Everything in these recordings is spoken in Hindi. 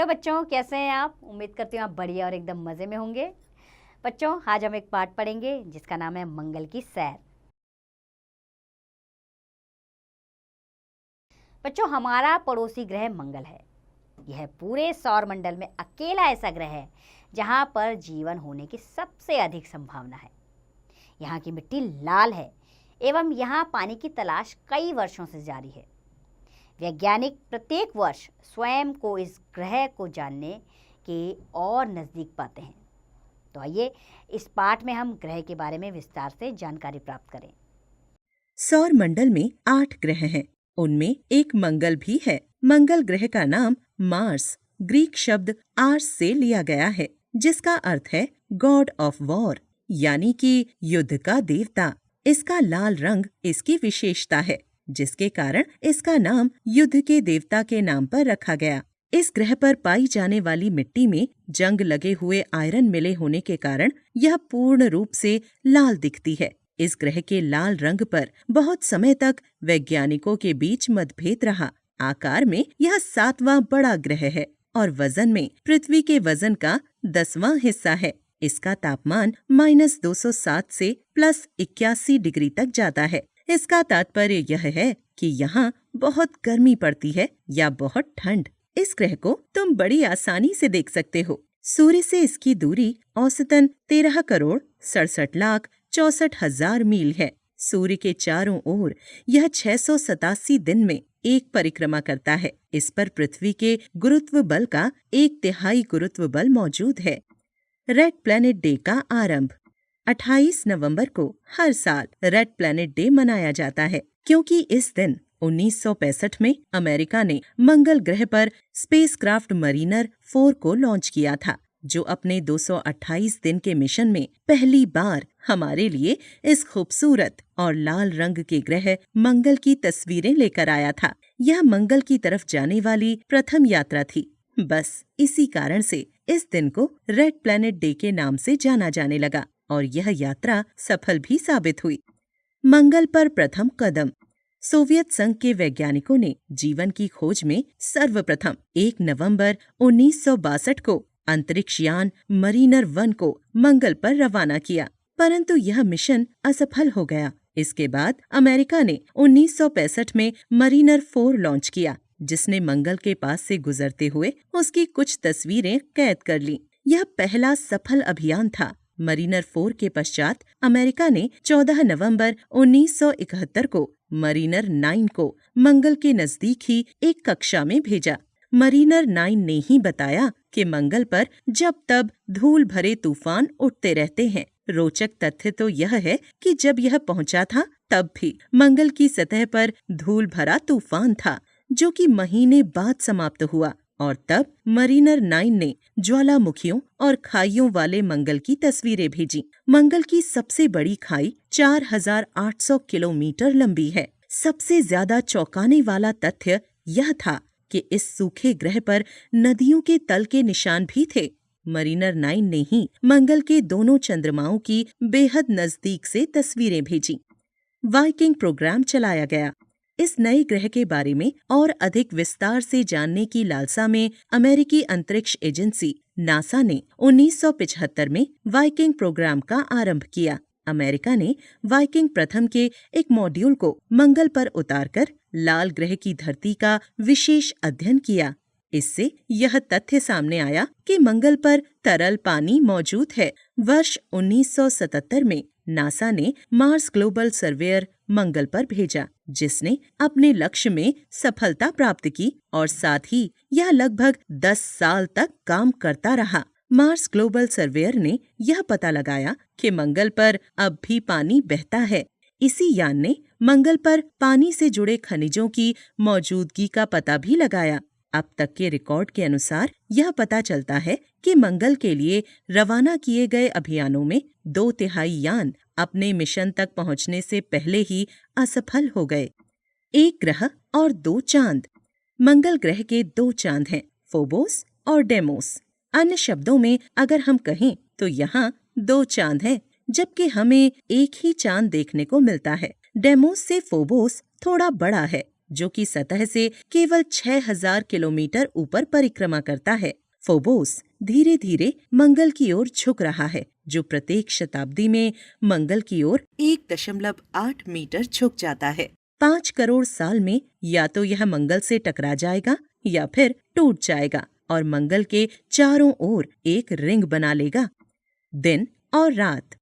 हेलो बच्चों, कैसे हैं आप? उम्मीद करती हूँ आप बढ़िया और एकदम मज़े में होंगे। बच्चों, आज हम एक पाठ पढ़ेंगे जिसका नाम है मंगल की सैर। बच्चों, हमारा पड़ोसी ग्रह मंगल है। यह पूरे सौर मंडल में अकेला ऐसा ग्रह है जहाँ पर जीवन होने की सबसे अधिक संभावना है। यहाँ की मिट्टी लाल है एवं यहाँ पानी की तलाश कई वर्षों से जारी है। वैज्ञानिक प्रत्येक वर्ष स्वयं को इस ग्रह को जानने के और नज़दीक पाते हैं। तो आइए इस पाठ में हम ग्रह के बारे में विस्तार से जानकारी प्राप्त करें। सौर मंडल में 8 ग्रह हैं। उनमें एक मंगल भी है। मंगल ग्रह का नाम मार्स ग्रीक शब्द आर्स से लिया गया है, जिसका अर्थ है गॉड ऑफ वॉर, यानी कि युद्ध का देवता। इसका लाल रंग इसकी विशेषता है, जिसके कारण इसका नाम युद्ध के देवता के नाम पर रखा गया। इस ग्रह पर पाई जाने वाली मिट्टी में जंग लगे हुए आयरन मिले होने के कारण यह पूर्ण रूप से लाल दिखती है। इस ग्रह के लाल रंग पर बहुत समय तक वैज्ञानिकों के बीच मतभेद रहा। आकार में यह 7वां बड़ा ग्रह है और वजन में पृथ्वी के वजन का 10वां हिस्सा है। इसका तापमान -207 से +81 डिग्री तक जाता है। इसका तात्पर्य यह है कि यहाँ बहुत गर्मी पड़ती है या बहुत ठंड। इस ग्रह को तुम बड़ी आसानी से देख सकते हो। सूर्य से इसकी दूरी औसतन 13,67,64,000 मील है। सूर्य के चारों ओर यह 687 दिन में एक परिक्रमा करता है। इस पर पृथ्वी के गुरुत्व बल का 1/3 गुरुत्व बल मौजूद है। रेड प्लैनेट डे का आरंभ 28 नवंबर को हर साल रेड प्लैनेट डे मनाया जाता है, क्योंकि इस दिन 1965 में अमेरिका ने मंगल ग्रह पर स्पेसक्राफ्ट मरीनर 4 को लॉन्च किया था, जो अपने 228 दिन के मिशन में पहली बार हमारे लिए इस खूबसूरत और लाल रंग के ग्रह मंगल की तस्वीरें लेकर आया था। यह मंगल की तरफ जाने वाली प्रथम यात्रा थी। बस इसी कारण से इस दिन को रेड प्लैनेट डे के नाम से जाना जाने लगा और यह यात्रा सफल भी साबित हुई। मंगल पर प्रथम कदम। सोवियत संघ के वैज्ञानिकों ने जीवन की खोज में सर्वप्रथम 1 नवंबर 1962 को अंतरिक्ष यान मरीनर 1 को मंगल पर रवाना किया, परंतु यह मिशन असफल हो गया। इसके बाद अमेरिका ने 1965 में मरीनर 4 लॉन्च किया, जिसने मंगल के पास से गुजरते हुए उसकी कुछ तस्वीरें कैद कर लीं। यह पहला सफल अभियान था। मरीनर 4 के पश्चात अमेरिका ने 14 नवंबर 1971 को मरीनर 9 को मंगल के नजदीक ही एक कक्षा में भेजा। मरीनर 9 ने ही बताया कि मंगल पर जब तब धूल भरे तूफान उठते रहते हैं। रोचक तथ्य तो यह है कि जब यह पहुंचा था तब भी मंगल की सतह पर धूल भरा तूफान था, जो कि महीने बाद समाप्त हुआ, और तब मरीनर 9 ने ज्वालामुखियों और खाइयों वाले मंगल की तस्वीरें भेजी। मंगल की सबसे बड़ी खाई 4,800 किलोमीटर लंबी है। सबसे ज्यादा चौंकाने वाला तथ्य यह था कि इस सूखे ग्रह पर नदियों के तल के निशान भी थे। मरीनर 9 ने ही मंगल के दोनों चंद्रमाओं की बेहद नजदीक से तस्वीरें भेजी। वाइकिंग प्रोग्राम चलाया गया। इस नए ग्रह के बारे में और अधिक विस्तार से जानने की लालसा में अमेरिकी अंतरिक्ष एजेंसी नासा ने 1975 में वाइकिंग प्रोग्राम का आरंभ किया। अमेरिका ने वाइकिंग प्रथम के एक मॉड्यूल को मंगल पर उतारकर लाल ग्रह की धरती का विशेष अध्ययन किया। इससे यह तथ्य सामने आया कि मंगल पर तरल पानी मौजूद है। वर्ष 1977 में नासा ने मार्स ग्लोबल सर्वेयर मंगल पर भेजा, जिसने अपने लक्ष्य में सफलता प्राप्त की और साथ ही यह लगभग 10 साल तक काम करता रहा। मार्स ग्लोबल सर्वेयर ने यह पता लगाया कि मंगल पर अब भी पानी बहता है। इसी यान ने मंगल पर पानी से जुड़े खनिजों की मौजूदगी का पता भी लगाया। अब तक के रिकॉर्ड के अनुसार यह पता चलता है कि मंगल के लिए रवाना किए गए अभियानों में 2/3 यान अपने मिशन तक पहुंचने से पहले ही असफल हो गए। एक ग्रह और 2 चांद। मंगल ग्रह के 2 चांद हैं, फोबोस और डेमोस। अन्य शब्दों में अगर हम कहें तो यहाँ 2 चांद हैं, जबकि हमें एक ही चांद देखने को मिलता है। डेमोस से फोबोस थोड़ा बड़ा है, जो कि सतह से केवल 6000 किलोमीटर ऊपर परिक्रमा करता है। फोबोस धीरे धीरे मंगल की ओर झुक रहा है, जो प्रत्येक शताब्दी में मंगल की ओर 1.8 मीटर झुक जाता है। 5 करोड़ साल में या तो यह मंगल से टकरा जाएगा या फिर टूट जाएगा और मंगल के चारों ओर एक रिंग बना लेगा। दिन और रात।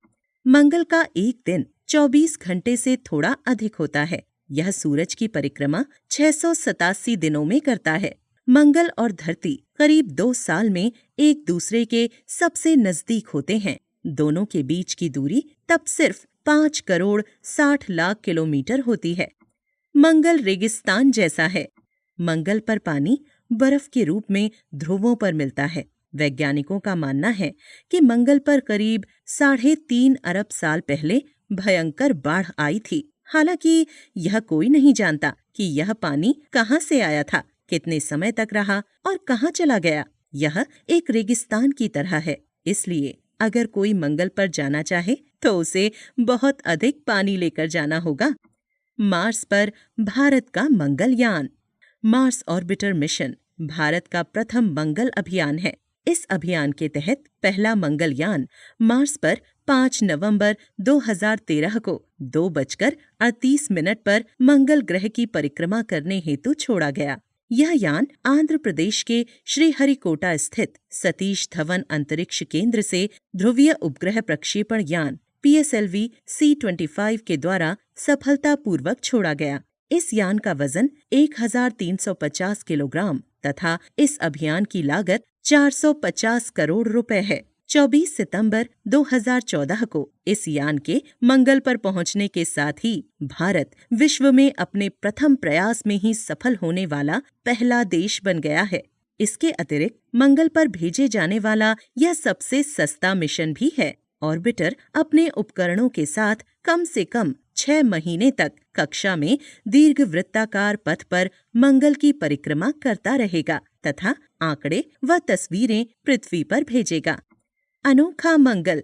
मंगल का एक दिन 24 घंटे से थोड़ा अधिक होता है। यह सूरज की परिक्रमा 687 दिनों में करता है। मंगल और धरती करीब 2 साल में एक दूसरे के सबसे नजदीक होते हैं। दोनों के बीच की दूरी तब सिर्फ 5 करोड़ 60 लाख किलोमीटर होती है। मंगल रेगिस्तान जैसा है। मंगल पर पानी बर्फ के रूप में ध्रुवों पर मिलता है। वैज्ञानिकों का मानना है कि मंगल पर करीब 3.5 अरब साल पहले भयंकर बाढ़ आई थी। हालांकि यह कोई नहीं जानता कि यह पानी कहाँ से आया था, कितने समय तक रहा और कहाँ चला गया। यह एक रेगिस्तान की तरह है, इसलिए अगर कोई मंगल पर जाना चाहे तो उसे बहुत अधिक पानी लेकर जाना होगा। मार्स पर भारत का Mangalyaan. Mars orbiter mission Bharat का प्रथम मंगल अभियान है। इस अभियान के तहत पहला मंगलयान मार्स पर 5 नवंबर 2013 को 2:38 पर मंगल ग्रह की परिक्रमा करने हेतु छोड़ा गया। यह यान आंध्र प्रदेश के श्रीहरिकोटा स्थित सतीश धवन अंतरिक्ष केंद्र से ध्रुवीय उपग्रह प्रक्षेपण यान PSLV C-25 के द्वारा सफलतापूर्वक छोड़ा गया। इस यान का वजन 1350 किलोग्राम तथा इस अभियान की लागत 450 करोड़ रुपए है। 24 सितंबर 2014 को इस यान के मंगल पर पहुंचने के साथ ही भारत विश्व में अपने प्रथम प्रयास में ही सफल होने वाला पहला देश बन गया है। इसके अतिरिक्त मंगल पर भेजे जाने वाला यह सबसे सस्ता मिशन भी है। ऑर्बिटर अपने उपकरणों के साथ कम से कम 6 महीने तक कक्षा में दीर्घवृत्ताकार पथ पर मंगल की परिक्रमा करता रहेगा तथा आंकड़े व तस्वीरें पृथ्वी पर भेजेगा। अनोखा मंगल।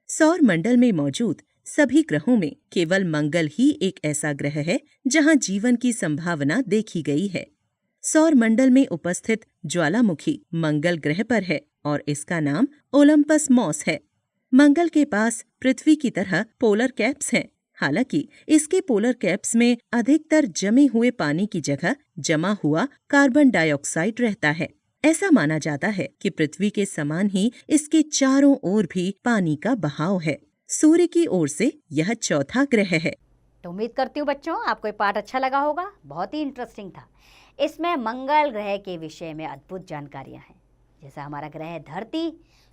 सौर मंडल में मौजूद सभी ग्रहों में केवल मंगल ही एक ऐसा ग्रह है जहां जीवन की संभावना देखी गई है। सौर मंडल में उपस्थित ज्वालामुखी मंगल ग्रह पर है और इसका नाम ओलंपस मॉस है। मंगल के पास पृथ्वी की तरह पोलर कैप्स हैं। हालांकि इसके पोलर कैप्स में अधिकतर जमे हुए पानी की जगह जमा हुआ कार्बन डाइऑक्साइड रहता है। ऐसा माना जाता है कि पृथ्वी के समान ही इसके चारों ओर भी पानी का बहाव है। सूर्य की ओर से यह चौथा ग्रह है। तो उम्मीद करती हूँ बच्चों आपको ये पाठ अच्छा लगा होगा। बहुत ही इंटरेस्टिंग था। इसमें मंगल ग्रह के विषय में अद्भुत जानकारियाँ हैं। जैसा हमारा ग्रह है धरती,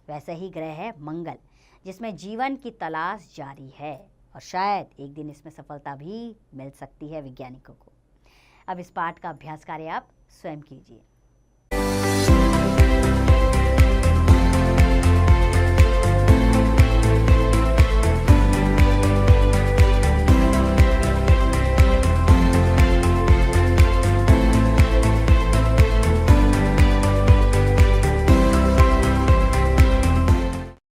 वैसे ही ग्रह है मंगल, जिसमें जीवन की तलाश जारी है और शायद एक दिन इसमें सफलता भी मिल सकती है वैज्ञानिकों को। अब इस पाठ का अभ्यास कार्य आप स्वयं कीजिए।